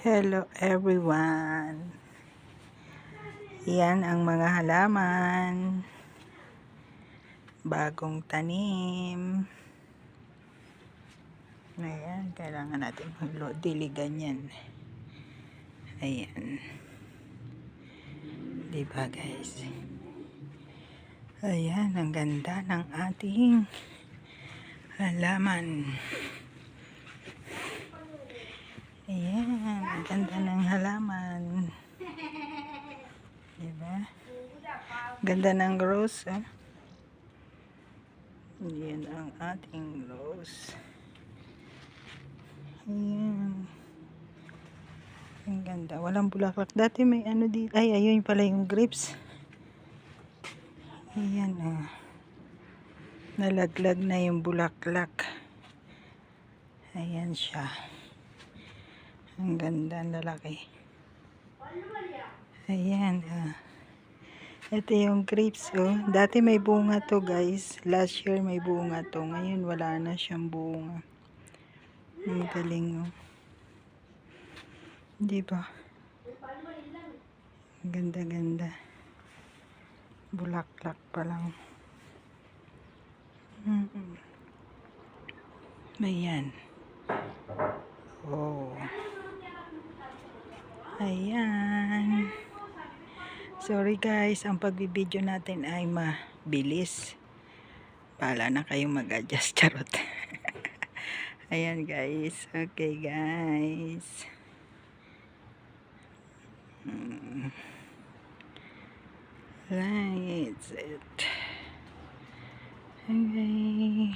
Hello everyone. Yan ang mga halaman. Bagong tanim. Ayan, kailangan natin diligan yan. Ayan. Diba guys? Ayan, ang ganda ng ating halaman. Ayan, ang ganda ng halaman. Diba? Ganda ng rose, oh. Yan ang ating rose. Ayan. Ang ganda. Walang bulaklak. Dati may ano dito. Ay, ayun pala yung grapes. Ayan, oh. Nalaglag na yung bulaklak. Ayan siya. Ang ganda, ang lalaki. Ayan, ah. Ito yung grapes, oh. Dati may bunga to, guys. Last year may bunga to. Ngayon wala na siyang bunga. Ang galing, oh. Diba? Ganda-ganda. Bulaklak pa lang. Ayan. Oh. Ayan. Sorry guys, ang pagbibideo natin ay mabilis. Bahala na kayong mag-adjust, charot. Ayan guys. Okay guys. That's it. Okay.